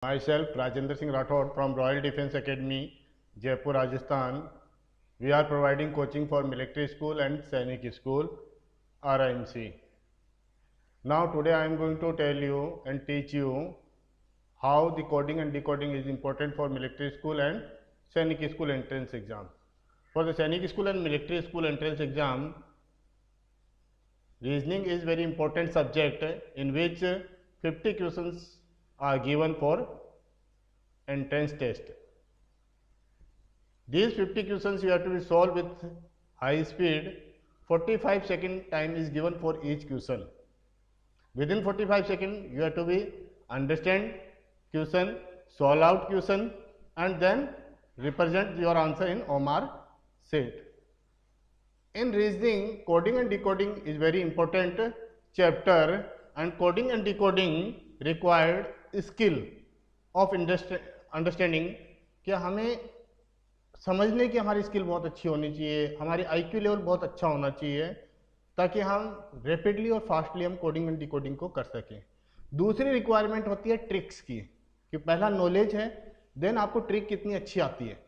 Myself, Rajendra Singh Rathod from Royal Defence Academy, Jaipur, Rajasthan. We are providing coaching for military school and Sainik school, RIMC. Now today I am going to tell you and teach you how the coding and decoding is important for military school and Sainik school entrance exam. For the Sainik school and military school entrance exam, reasoning is very important subject in which 50 questions are given for entrance test. These 50 questions you have to be solved with high speed. 45 second time is given for each question. Within 45 seconds you have to be understand question, solve out question and then represent your answer in OMR sheet. In reasoning, coding and decoding is very important chapter, and coding and decoding required skill of understanding कि हमें समझने की हमारी skill बहुत अच्छी होनी चाहिए, हमारी IQ लेवल बहुत अच्छा होना चाहिए ताकि हम रैपिडली और फास्टली हम कोडिंग एंड डिकोडिंग को कर सकें। दूसरी रिक्वायरमेंट होती है ट्रिक्स की, कि पहला नॉलेज है, देन आपको ट्रिक कितनी अच्छी आती है।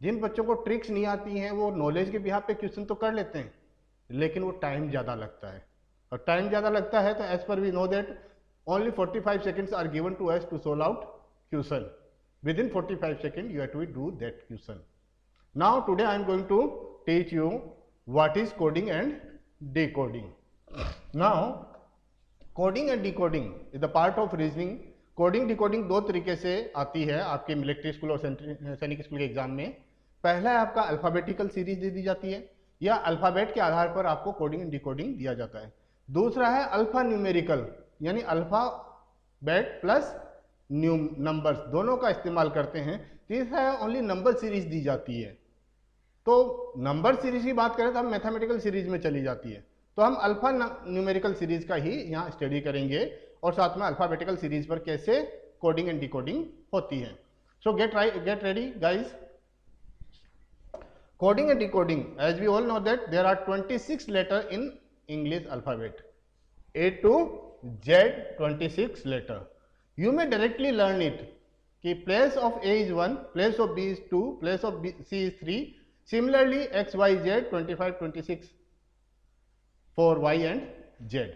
जिन बच्चों को ट्रिक्स नहीं आती हैं वो नॉलेज के बिहाफ पे क्वेश्चन तो कर लेते हैं, लेकिन वो टाइम ज़्यादा लगता है, और टाइम ज़्यादा लगता है तो as per we know that only 45 seconds are given to us to solve out question. Within 45 seconds you have to do that question. Now today I am going to teach you what is coding and decoding. Now coding and decoding is the part of reasoning. Coding decoding दो तरीके से आती है आपके military school और सैनिक school के exam में। पहला है आपका अल्फाबेटिकल सीरीज दे दी जाती है, या अल्फाबेट के आधार पर आपको कोडिंग एंड डिकोडिंग दिया जाता है। दूसरा है अल्फा न्यूमेरिकल, यानी अल्फाबेट प्लस नंबर्स दोनों का इस्तेमाल करते हैं। तीसरा है ओनली नंबर सीरीज दी जाती है। तो नंबर सीरीज की बात करें तो हम मैथमेटिकल सीरीज में चली जाती है, तो हम अल्फा न्यूमेरिकल सीरीज का ही यहाँ स्टडी करेंगे और साथ में अल्फाबेटिकल सीरीज पर कैसे कोडिंग एंड डिकोडिंग होती है। So get ready guys. Coding and decoding, as we all know that there are 26 letter in English alphabet, A to Z 26 letter. You may directly learn it कि place of A is 1, place of B is 2, place of C is 3. Similarly X, Y, Z 25, 26 for Y and Z.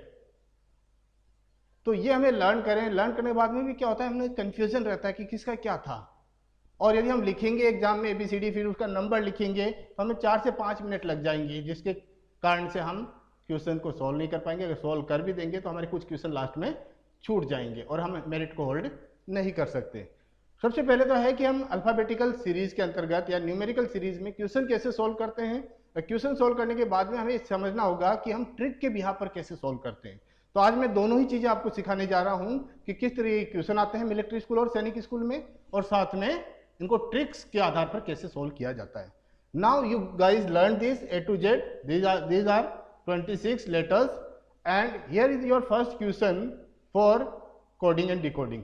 तो ये हमें learn करें, learn करने के बाद में भी क्या होता है, हमें कंफ्यूजन रहता है कि किसका क्या था। और यदि हम लिखेंगे एग्जाम में ABCD फिर उसका नंबर लिखेंगे तो हमें 4 से 5 मिनट लग जाएंगे, जिसके कारण से हम क्वेश्चन को सॉल्व नहीं कर पाएंगे। अगर सॉल्व कर भी देंगे तो हमारे कुछ क्वेश्चन लास्ट में छूट जाएंगे और हम मेरिट को होल्ड नहीं कर सकते। सबसे पहले तो है कि हम अल्फाबेटिकल सीरीज के अंतर्गत या न्यूमेरिकल सीरीज में क्वेश्चन कैसे सॉल्व करते हैं। क्वेश्चन सॉल्व करने के बाद में हमें समझना होगा कि हम ट्रिक के बिहाफ पर कैसे सॉल्व करते हैं। तो आज मैं दोनों ही चीजें आपको सिखाने जा रहा हूं कि किस तरह के क्वेश्चन आते हैं मिलिट्री स्कूल और सैनिक स्कूल में, और साथ में इनको ट्रिक्स के आधार पर कैसे सॉल्व किया जाता है। Now you guys learn this A to Z. These are 26 letters, and here is your first question for coding and decoding.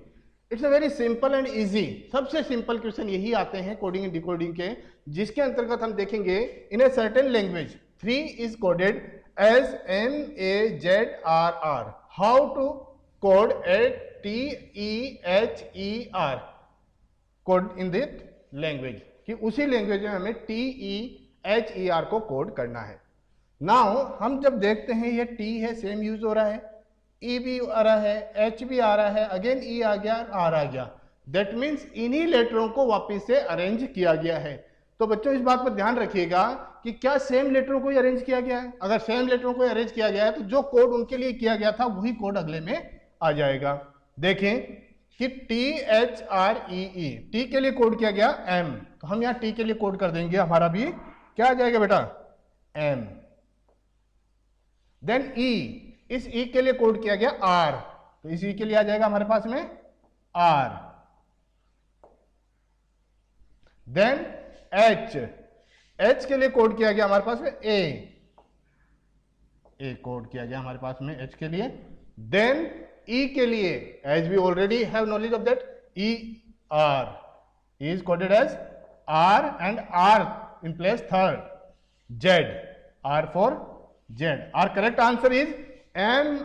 It's a very simple and easy. सबसे सिंपल क्वेश्चन यही आते हैं कोडिंग एंड डिकोडिंग के, जिसके अंतर्गत हम देखेंगे in a certain language 3 is coded as MAZRR. How to code a TEHER code in that language, कि उसी लैंग्वेज में हमें TEHER को कोड करना है। नाउ हम जब देखते हैं ये T है, सेम यूज हो रहा है, E भी आ रहा है, H भी आ रहा है, अगेन E आ गया, R आ गया। दैट मीन्स इन्हीं लेटरों को वापस से अरेंज किया गया है। तो बच्चों इस बात पर ध्यान रखिएगा कि क्या सेम लेटरों को अरेंज किया गया है। अगर सेम लेटरों को अरेंज किया गया है तो जो कोड उनके लिए किया गया था वही कोड अगले में आ जाएगा। देखें कि THREE, T के लिए कोड किया गया M, तो हम यहाँ T के लिए कोड कर देंगे, हमारा भी क्या आ जाएगा बेटा, M। देन E, इस E के लिए कोड किया गया R, तो इस E के लिए आ जाएगा हमारे पास में R। देन H, H के लिए कोड किया गया हमारे पास में A कोड किया गया हमारे पास में H के लिए। देन E के लिए, as we already have knowledge of that, ER is coded as R and R in place third, Z, R for Z. Our correct answer is MRARZ.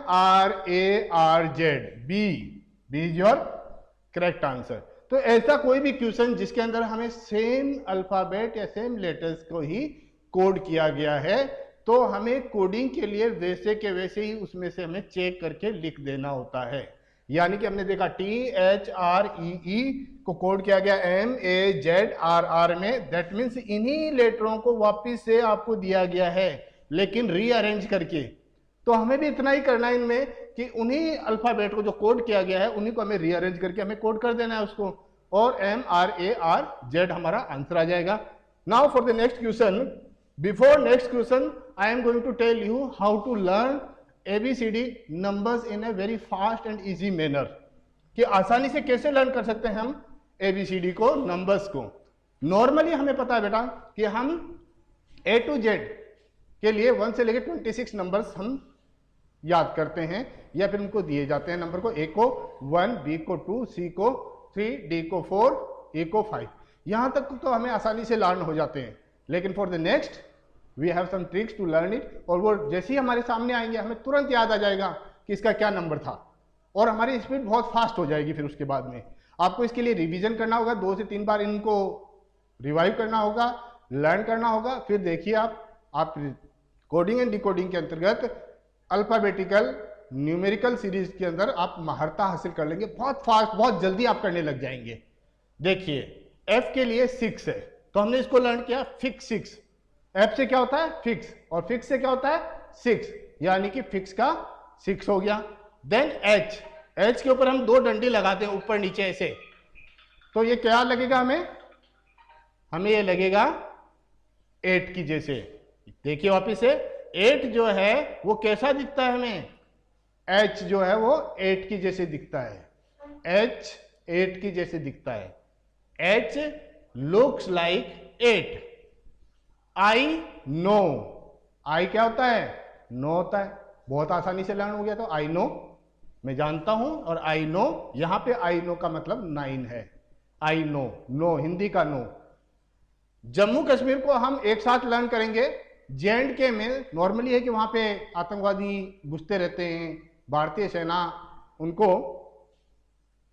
B is your correct answer. तो ऐसा कोई भी question जिसके अंदर हमें same alphabet या same letters को ही code किया गया है, तो हमें कोडिंग के लिए वैसे के वैसे ही उसमें से हमें चेक करके लिख देना होता है। यानी कि हमने देखा THREE को कोड किया गया MAZRR में, दैट मीन्स इन्हीं लेटरों को वापिस से आपको दिया गया है लेकिन रीअरेंज करके। तो हमें भी इतना ही करना है इनमें कि उन्हीं अल्फाबेट को जो कोड किया गया है उन्हीं को हमें रीअरेंज करके हमें कोड कर देना है उसको, और MRARZ हमारा आंसर आ जाएगा। Now for the next question, before next question I am going to tell you how to learn ABCD numbers in a very fast and easy manner, कि आसानी से कैसे लर्न कर सकते हैं हम ABCD को, नंबर्स को। नॉर्मली हमें पता है बेटा कि हम A to Z के लिए 1 से लेकर 26 नंबर्स हम याद करते हैं या फिर उनको दिए जाते हैं नंबर को, A को 1, B को 2, C को 3, D को 4, E को 5। यहां तक तो हमें आसानी से लर्न हो जाते हैं, लेकिन for the next we have some tricks to learn it, और वो जैसे ही हमारे सामने आएंगे हमें तुरंत याद आ जाएगा कि इसका क्या नंबर था, और हमारी स्पीड बहुत फास्ट हो जाएगी। फिर उसके बाद में आपको इसके लिए रिवीजन करना होगा, 2 से 3 बार इनको रिवाइव करना होगा, लर्न करना होगा। फिर देखिए आप कोडिंग एंड डिकोडिंग के अंतर्गत अल्फाबेटिकल न्यूमेरिकल सीरीज के अंदर आप महारता हासिल कर लेंगे, बहुत फास्ट, बहुत जल्दी आप करने लग जाएंगे। देखिए F के लिए 6 है, तो हमने इसको लर्न किया फिक्स 6। F से क्या होता है फिक्स, और फिक्स से क्या होता है 6, यानी कि फिक्स का 6 हो गया। देन H के ऊपर हम 2 डंडी लगाते हैं ऊपर नीचे ऐसे, तो ये क्या लगेगा हमें ये लगेगा 8 की जैसे। देखिए वापिस से 8 जो है वो कैसा दिखता है हमें, H जो है वो 8 की जैसे दिखता है, H 8 की जैसे दिखता है, H looks like 8। I no, I क्या होता है नो होता है, बहुत आसानी से लर्न हो गया। तो I नो मैं जानता हूं, और I नो यहां पे I नो का मतलब 9 है। I नो, नो हिंदी का नो। जम्मू कश्मीर को हम एक साथ लर्न करेंगे। J&K में नॉर्मली है कि वहां पे आतंकवादी घुसते रहते हैं, भारतीय सेना उनको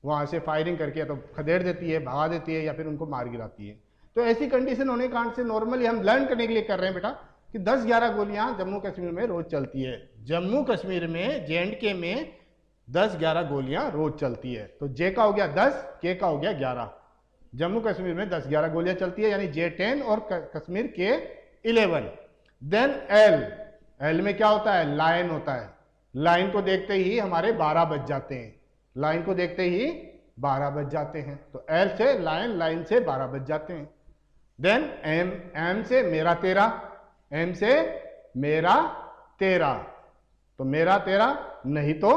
वहां से फायरिंग करके तो खदेड़ देती है, भगा देती है, या फिर उनको मार गिराती है। तो ऐसी कंडीशन होने के कारण से नॉर्मली हम लर्न करने के लिए कर रहे हैं बेटा कि 10-11 गोलियां जम्मू कश्मीर में रोज चलती है। जम्मू कश्मीर में J&K में 10-11 गोलियां रोज चलती है। तो J का हो गया 10, K का हो गया 11। जम्मू कश्मीर में 10-11 गोलियां चलती है, यानी J10 और कश्मीर K11। देन L में क्या होता है लाइन होता है। लाइन को देखते ही हमारे 12 बज जाते हैं, लाइन को देखते ही 12 बज जाते हैं। तो L से लाइन, लाइन से 12 बज जाते हैं। देन M से मेरा तेरा, M से मेरा तेरा, तो मेरा तेरा नहीं तो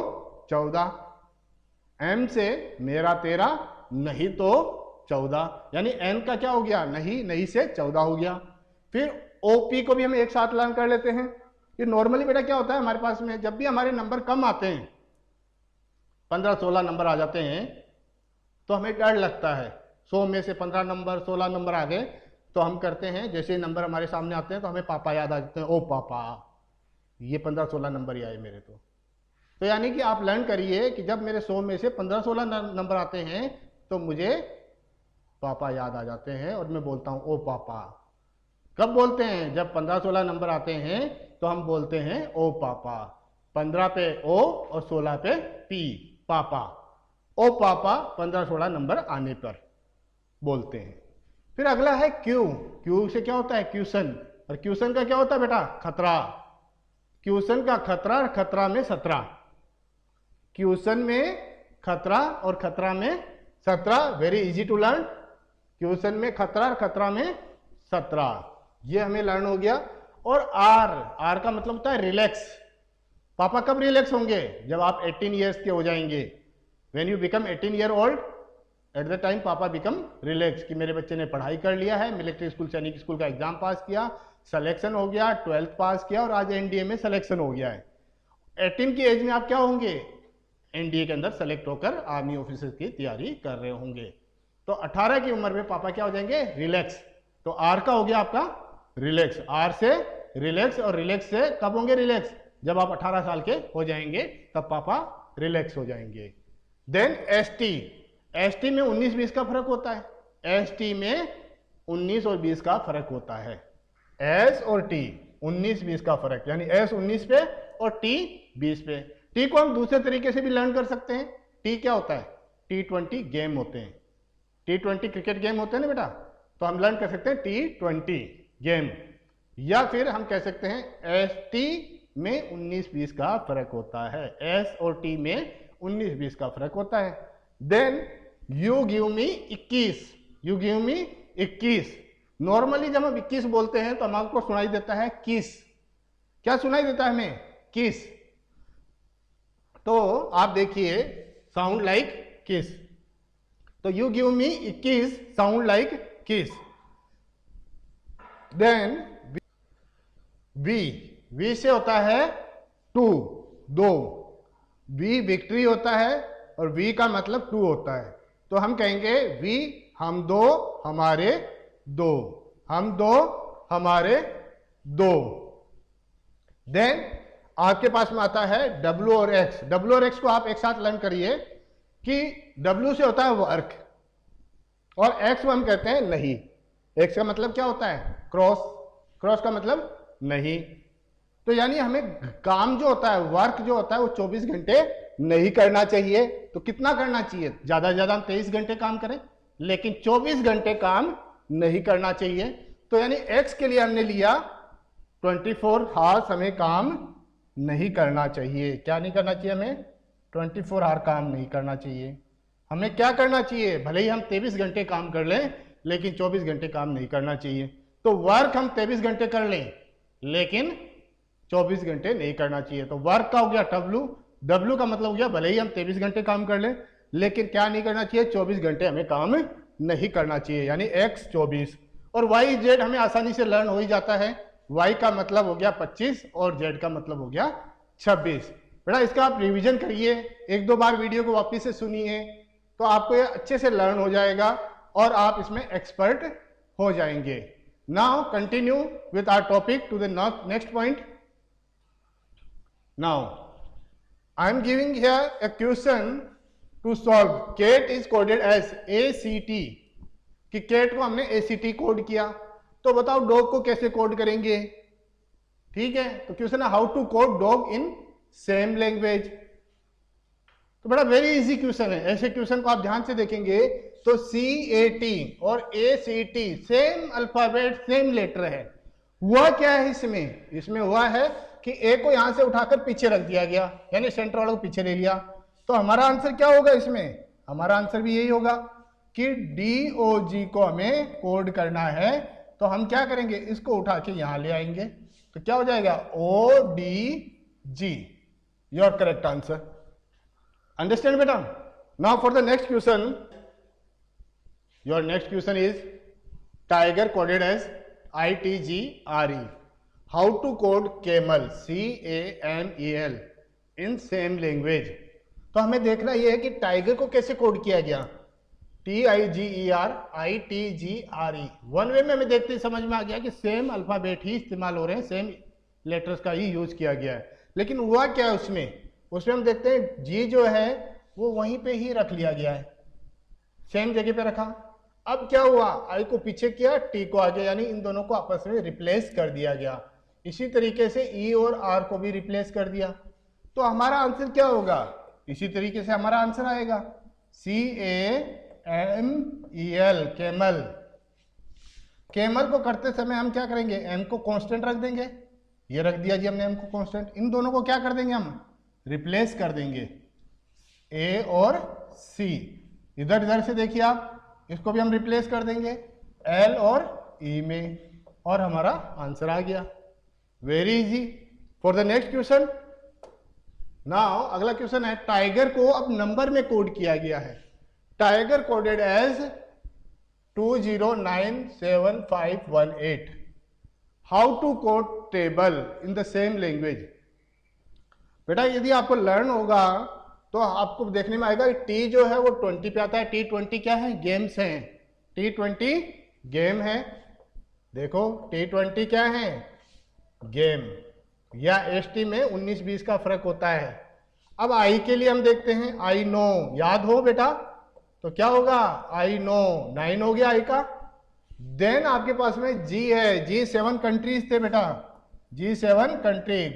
14। M से मेरा तेरा नहीं तो 14, यानी N का क्या हो गया नहीं, नहीं से 14 हो गया। फिर OP को भी हम एक साथ लर्न कर लेते हैं। ये नॉर्मली बेटा क्या होता है हमारे पास में, जब भी हमारे नंबर कम आते हैं, 15-16 नंबर आ जाते हैं, तो हमें डर लगता है। 100 में से 15 नंबर 16 नंबर आ गए, तो हम करते हैं जैसे नंबर हमारे सामने आते हैं तो हमें पापा याद आ जाते हैं, ओ पापा ये 15-16 नंबर ही आए मेरे। तो यानी कि आप लर्न करिए कि जब मेरे 100 में से 15-16 नंबर आते हैं तो मुझे पापा याद आ जाते हैं, और मैं बोलता हूँ ओ पापा। कब बोलते हैं, जब 15-16 नंबर आते हैं तो हम बोलते हैं ओ पापा। 15 पे ओ और 16 पे पी, पापा। ओ पापा 15-16 नंबर आने पर बोलते हैं। फिर अगला है क्यू। क्यू से क्या होता है क्वेश्चन, और क्वेश्चन का क्या होता है बेटा खतरा। क्वेश्चन का खतरा, खतरा में 17। क्वेश्चन में खतरा और खतरा में 17, very easy to learn. Question में खतरा और खतरा में 17, ये हमें लर्न हो गया। और आर का मतलब होता है रिलैक्स। पापा कब रिलैक्स होंगे, जब आप 18 ईयर्स के हो जाएंगे। When you become 18 year old, at the time पापा बिकम रिलैक्स, कि मेरे बच्चे ने पढ़ाई कर लिया है, मिलिट्री स्कूल सैनिक स्कूल का एग्जाम पास किया, सिलेक्शन हो गया, 12th पास किया, और आज एनडीए में सिलेक्शन हो गया है। 18 की एज में आप क्या होंगे, एनडीए के अंदर सेलेक्ट होकर आर्मी ऑफिसर की तैयारी कर रहे होंगे। तो 18 की उम्र में पापा क्या हो जाएंगे रिलैक्स। तो आर का हो गया आपका रिलैक्स, आर से रिलैक्स, और रिलैक्स से कब होंगे रिलैक्स, जब आप 18 साल के हो जाएंगे तब पापा रिलैक्स हो जाएंगे। देन एस टी, ST में 19-20 का फर्क होता है, ST में 19 और 20 का फर्क होता है। S और T 19-20 का फर्क, यानी S 19 पे और T 20 पे। T को हम दूसरे तरीके से भी लर्न कर सकते हैं। T क्या होता है? T20 गेम होते हैं, T20 क्रिकेट गेम होते हैं ना बेटा, तो हम लर्न कर सकते हैं T20 गेम। या फिर हम कह सकते हैं ST में 19-20 का फर्क होता है, S और T में 19-20 का फर्क होता है। Then you give me 21, you give me 21। Normally जब हम 21 बोलते हैं तो हमको सुनाई देता है किस। क्या सुनाई देता है हमें? किस। तो आप देखिए, साउंड लाइक किस। तो you give me 21 sound like किस। देन वी से होता है 2, 2। वी विक्ट्री होता है और वी का मतलब 2 होता है। तो हम कहेंगे वी हम दो हमारे दो, हम दो हमारे दो। देन आपके पास में आता है W और X। W और X को आप एक साथ लर्न करिए कि W से होता है वर्क और X को हम कहते हैं नहीं। X का मतलब क्या होता है? क्रॉस। क्रॉस का मतलब नहीं। तो यानी हमें काम जो होता है, वर्क जो होता है, वो 24 घंटे नहीं करना चाहिए। तो कितना करना चाहिए? ज्यादा से ज्यादा हम 23 घंटे काम करें, लेकिन 24 घंटे काम नहीं करना चाहिए। तो यानी X के लिए हमने लिया 24 आवर्स हमें काम नहीं करना चाहिए। क्या नहीं करना चाहिए? हमें 24 आवर काम नहीं करना चाहिए। हमें क्या करना चाहिए? भले ही हम 23 घंटे काम कर लें, लेकिन 24 घंटे काम नहीं करना चाहिए। तो वर्क हम 23 घंटे कर लें, लेकिन 24 घंटे नहीं करना चाहिए। तो वर्क का हो गया W। W का मतलब हो गया भले ही हम 23 घंटे काम कर लें, लेकिन क्या नहीं करना चाहिए? 24 घंटे हमें काम नहीं करना चाहिए, यानी X 24। और Y Z हमें आसानी से लर्न हो ही जाता है। Y का मतलब हो गया 25 और Z का मतलब हो गया 26। बेटा इसका आप रिवीजन करिए, 1-2 बार वीडियो को वापस से सुनिए, तो आपको ये अच्छे से लर्न हो जाएगा और आप इसमें एक्सपर्ट हो जाएंगे। Now continue with our topic to the next point. Now, I am giving here a question to solve. CAT is coded as ACT, कि CAT को हमने ACT कोड किया। तो बताओ डॉग को कैसे कोड करेंगे? ठीक है, तो क्वेश्चन है how to code dog in same language. तो बड़ा वेरी इजी क्वेश्चन है। ऐसे क्वेश्चन को आप ध्यान से देखेंगे तो CAT और ACT same alphabet same letter है। हुआ क्या है इसमें? इसमें हुआ है कि ए को यहां से उठाकर पीछे रख दिया गया, यानी सेंटर वाले को पीछे ले लिया। तो हमारा आंसर क्या होगा इसमें? हमारा आंसर भी यही होगा कि DOG को हमें कोड करना है। तो हम क्या करेंगे? इसको उठा के यहां ले आएंगे, तो क्या हो जाएगा? ODG, your correct answer. Understand बेटा? Now for the next question, your next question is tiger coded as ITGRE। How to code camel CAMEL in same language. तो हमें देखना यह है कि टाइगर को कैसे कोड किया गया, TIGER ITGRE। वन वे में हमें देखते ही समझ में आ गया कि सेम अल्फाबेट ही इस्तेमाल हो रहे हैं, सेम लेटर्स का ही यूज किया गया है। लेकिन हुआ क्या है उसमें हम देखते हैं जी जो है वो वहीं पे ही रख लिया गया है, सेम जगह पे रखा। अब क्या हुआ? आई को पीछे किया, टी को आगे, यानी इन दोनों को आपस में रिप्लेस कर दिया गया। इसी तरीके से ई और आर को भी रिप्लेस कर दिया। तो हमारा आंसर क्या होगा? इसी तरीके से हमारा आंसर आएगा CAMEL, कैमल। कैमल को करते समय हम क्या करेंगे? एम को कांस्टेंट रख देंगे, ये रख दिया जी हमने एम को कांस्टेंट। इन दोनों को क्या कर देंगे? हम रिप्लेस कर देंगे, ए और सी। इधर इधर से देखिए आप, इसको भी हम रिप्लेस कर देंगे एल और ई में, और हमारा आंसर आ गया। Very easy. For the next question, now अगला क्वेश्चन है टाइगर को अब नंबर में कोड किया गया है। Tiger coded as 20975518। How to code table in the same language. बेटा यदि आपको लर्न होगा तो आपको देखने में आएगा टी जो है वो 20 पे आता है। T20 क्या है? गेम्स हैं। T20 गेम है। देखो T20 क्या है? गेम। या ST में 19-20 का फर्क होता है। अब आई के लिए हम देखते हैं, आई नो, याद हो बेटा तो क्या होगा, आई नो 9 हो गया आई का। देन आपके पास में जी है, जी 7 कंट्रीज थे बेटा, जी 7 कंट्री,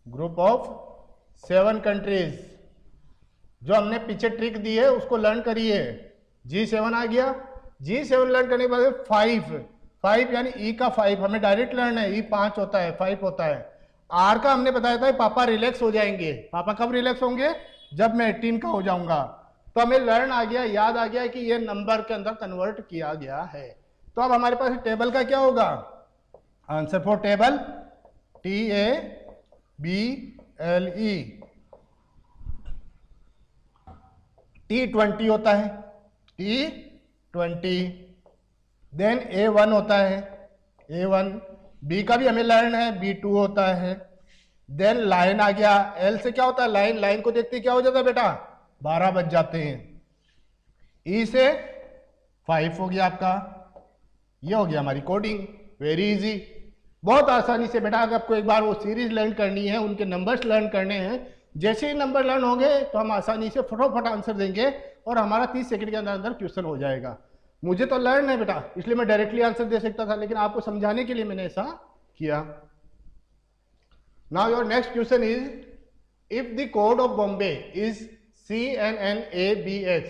ग्रुप ऑफ 7 कंट्रीज। जो हमने पीछे ट्रिक दी है उसको लर्न करिए। G7 आ गया। G7 लर्न करने के बाद 5 यानी E का 5 हमें डायरेक्ट लर्न है, E 5 होता है, 5 होता है। R का हमने बताया था पापा रिलैक्स हो जाएंगे। पापा कब रिलैक्स होंगे, जब मैं 18 का हो जाऊंगा। तो हमें लर्न आ गया, याद आ गया कि ये नंबर के अंदर कन्वर्ट किया गया है। तो अब हमारे पास टेबल का क्या होगा, answer for table TABLE, T20 होता है, T20। देन A1 होता है, A1। B का भी हमें लाइन है, B2 होता है। देन लाइन आ गया, L से क्या होता है, लाइन को देखते क्या हो जाता है बेटा, 12 बज जाते हैं। E से 5 हो गया आपका। ये हो गया हमारी कोडिंग, वेरी इजी, बहुत आसानी से बेटा। अगर आपको एक बार वो सीरीज लर्न करनी है, उनके नंबर्स लर्न करने हैं, जैसे ही नंबर लर्न होंगे तो हम आसानी से फटाफट आंसर देंगे और हमारा 30 सेकंड के अंदर अंदर क्वेश्चन हो जाएगा। मुझे तो लर्न है बेटा, इसलिए मैं डायरेक्टली आंसर दे सकता था, लेकिन आपको समझाने के लिए मैंने ऐसा किया। Now your next question is, if the code of Bombay is CNNABH,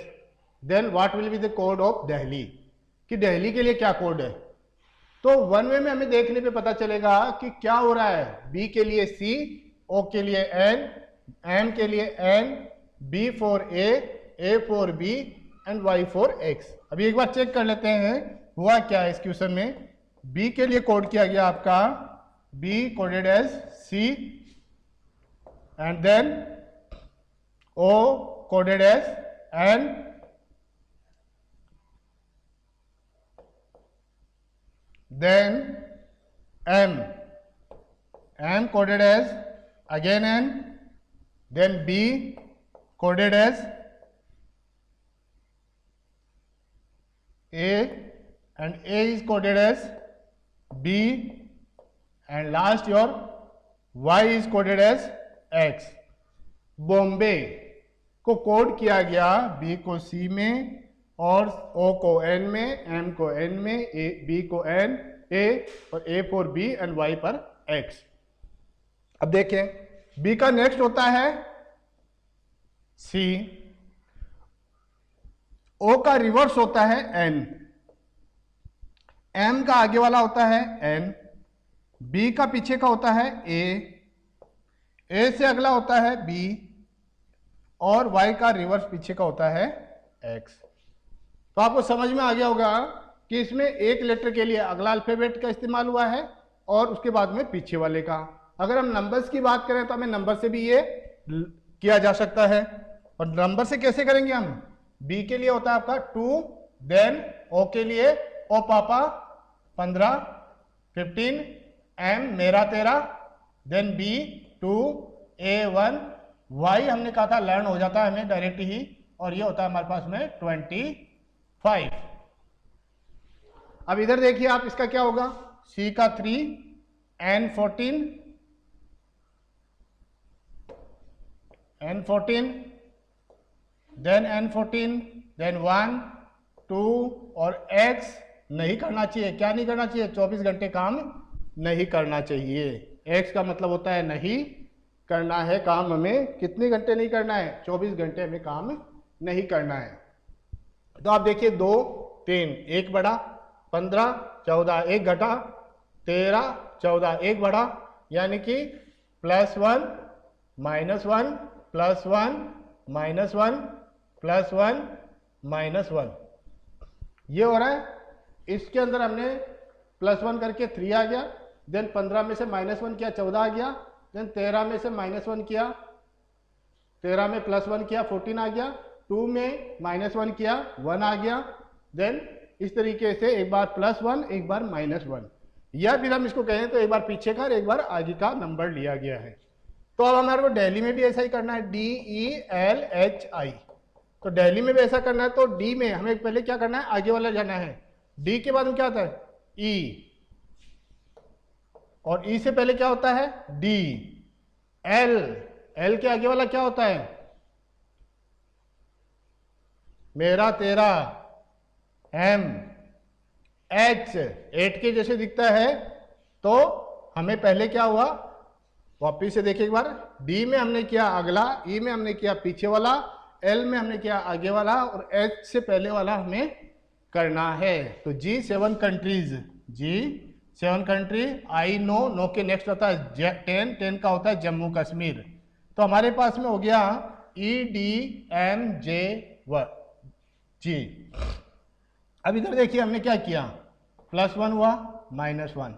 then what will be the code of Delhi, कि दिल्ली के लिए क्या कोड है। तो वन वे में हमें देखने पे पता चलेगा कि क्या हो रहा है। B के लिए C, O के लिए N, M के लिए N, B for A for B and Y for X। अभी एक बार चेक कर लेते हैं हुआ क्या है इस क्वेश्चन में। B के लिए कोड किया गया आपका, B coded as C, and then O coded as N, then M coded as again N, then B coded as A, and A is coded as B, and last your Y is coded as X। Bombay को code किया गया B को C में, और O को N में, M को N में, B को N A, और A for B and Y पर X। अब देखें B का नेक्स्ट होता है C, O का रिवर्स होता है N, M का आगे वाला होता है N, B का पीछे का होता है A से अगला होता है B, और Y का रिवर्स पीछे का होता है X। तो आपको समझ में आ गया होगा कि इसमें एक लेटर के लिए अगला अल्फाबेट का इस्तेमाल हुआ है और उसके बाद में पीछे वाले का। अगर हम नंबर्स की बात करें तो हमें नंबर से भी ये किया जा सकता है। और नंबर से कैसे करेंगे हम, B के लिए होता है आपका 2, देन O के लिए O पापा 15, 15, M मेरा 13, देन B 2, A 1, Y हमने कहा था लर्न हो जाता है हमें डायरेक्ट ही, और ये होता है हमारे पास में 25। अब इधर देखिए आप, इसका क्या होगा, C का 3, N 14, देन N 14, देन 1, 2 और X नहीं करना चाहिए। क्या नहीं करना चाहिए, 24 घंटे काम नहीं करना चाहिए। X का मतलब होता है नहीं करना है काम, हमें कितने घंटे नहीं करना है, 24 घंटे हमें काम नहीं करना है। तो आप देखिए 2, 3, 1 बढ़ा, 15, 14, 1 घटा, 13, 14, 1 बढ़ा, यानी कि +1, -1, +1, -1, +1, -1, ये हो रहा है। इसके अंदर हमने +1 करके 3 आ गया, देन 15 में से -1 किया 14 आ गया, देन 13 में से -1 किया, 13 में +1 किया 14 आ गया, 2 में -1 किया 1 आ गया, देन इस तरीके से एक बार +1 एक बार -1, या फिर हम इसको कहें तो एक बार पीछे का और एक बार आगे का नंबर लिया गया है। तो अब हमारे को दिल्ली में भी ऐसा ही करना है, DELHI। तो दिल्ली में भी ऐसा करना है, तो D में हमें पहले क्या करना है, आगे वाला जाना है। D के बाद में क्या आता है, E, और E से पहले क्या होता है, D, L के आगे वाला क्या होता है, मेरा तेरा, एम, एच 8 के जैसे दिखता है, तो हमें पहले क्या हुआ, वापिस से देखिए एक बार, डी में हमने किया अगला, ई में हमने किया पीछे वाला, एल में हमने किया आगे वाला, और एच से पहले वाला हमें करना है। तो G7 countries, G7 country, I know, no के नेक्स्ट होता है 10, 10 का होता है जम्मू कश्मीर। तो हमारे पास में हो गया EDMJ जी। अब इधर देखिए हमने क्या किया, +1 हुआ, -1,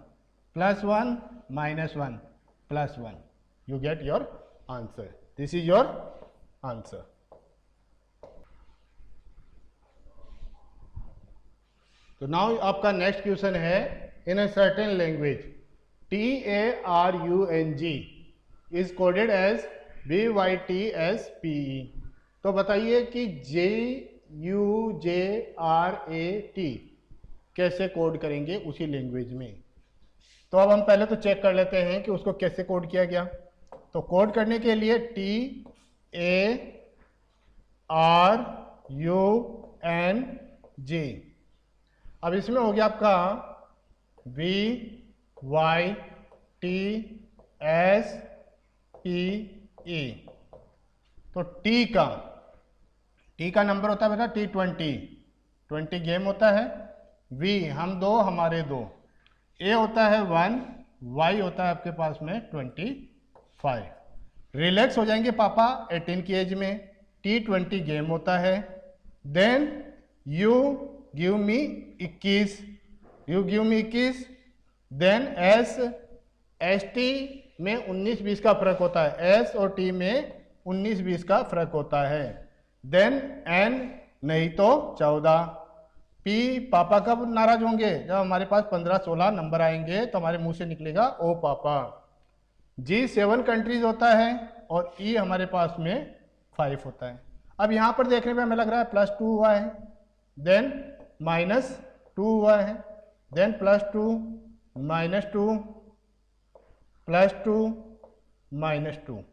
+1 -1 +1, you get your answer. This is your answer. तो नाउ आपका नेक्स्ट क्वेश्चन है, in a certain language TARUNG is coded as BYTSPE। तो बताइए कि JUJRAT कैसे कोड करेंगे उसी लैंग्वेज में। तो अब हम पहले तो चेक कर लेते हैं कि उसको कैसे कोड किया गया। तो कोड करने के लिए TARUNG, अब इसमें हो गया आपका BYTSPE। तो टी का नंबर होता है बेटा T20 गेम होता है, V हम दो हमारे दो, A होता है 1, Y होता है आपके पास में 25। रिलैक्स हो जाएंगे पापा 18 की एज में, T20 गेम होता है। Then you give me 21, then ST में 19-20 का फर्क होता है, S और T में 19-20 का फर्क होता है। देन N नहीं तो 14। P पापा कब नाराज होंगे, जब हमारे पास 15-16 नंबर आएंगे तो हमारे मुंह से निकलेगा ओ पापा। G7 कंट्रीज होता है और E हमारे पास में 5 होता है। अब यहां पर देखने में हमें लग रहा है +2 हुआ है, देन -2 हुआ है, देन +2 -2 +2 -2।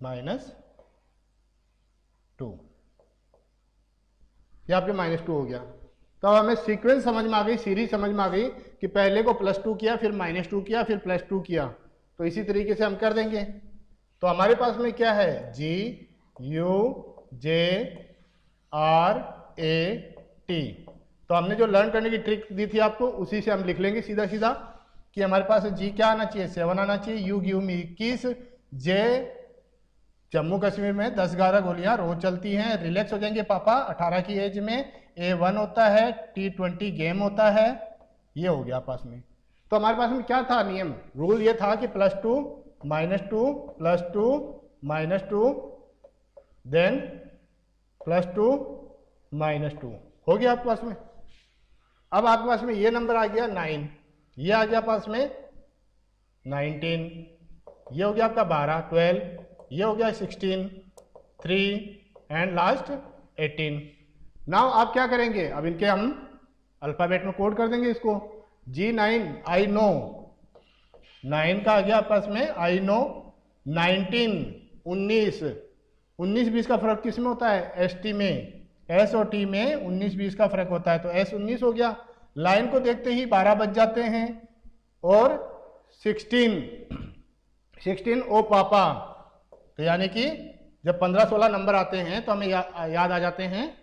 -2 ये आपके -2 हो गया। तो अब हमें सीक्वेंस समझ में आ गई, सीरीज समझ में आ गई कि पहले को +2 किया, फिर -2 किया, फिर +2 किया। तो इसी तरीके से हम कर देंगे। तो हमारे पास में क्या है, GUJRAT। तो हमने जो लर्न करने की ट्रिक दी थी आपको, उसी से हम लिख लेंगे सीधा सीधा कि हमारे पास G क्या आना चाहिए, 7 आना चाहिए, U give me 21, J Jammu Kashmir में 10-11 गोलियां रोज चलती हैं, रिलैक्स हो जाएंगे पापा 18 की एज में, A1 होता है, T20 गेम होता है। ये हो गया पास में। तो हमारे पास में क्या था नियम, रूल ये था कि +2 -2 +2 -2 देन +2 -2 हो गया आपके पास में। अब आपके पास में ये नंबर आ गया 9, ये आ गया पास में 19, ये हो गया आपका 12 12, ये हो गया 16 3 एंड लास्ट 18। नाउ आप क्या करेंगे, अब इनके हम अल्फाबेट में कोड कर देंगे इसको। G9 आई नो, 9 का आ गया पास में आई नो, 19 19-20 का फर्क किस में होता है, ST में, S और T में 19-20 का फर्क होता है, तो S 19 हो गया। लाइन को देखते ही 12 बज जाते हैं, और 16 ओ पापा। तो यानी कि जब 15-16 नंबर आते हैं तो हमें याद आ जाते हैं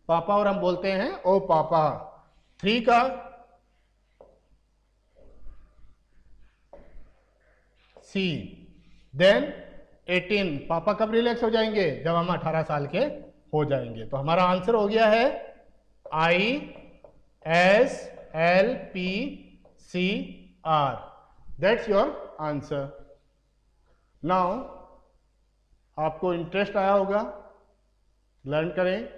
पापा, और हम बोलते हैं ओ पापा। 3 का C, देन 18 पापा कब रिलैक्स हो जाएंगे, जब हम 18 साल के हो जाएंगे। तो हमारा आंसर हो गया है ISLPCR, that's your answer. Now आपको इंटरेस्ट आया होगा, लर्न करें।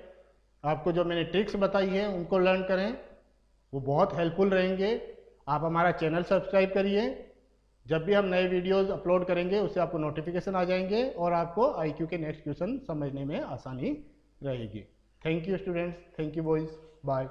आपको जो मैंने ट्रिक्स बताई है उनको लर्न करें, वो बहुत हेल्पफुल रहेंगे। आप हमारा चैनल सब्सक्राइब करिए, जब भी हम नए वीडियोस अपलोड करेंगे उससे आपको नोटिफिकेशन आ जाएंगे, और आपको IQ के नेक्स्ट क्वेश्चन समझने में आसानी रहेगी। Thank you students, thank you boys, bye.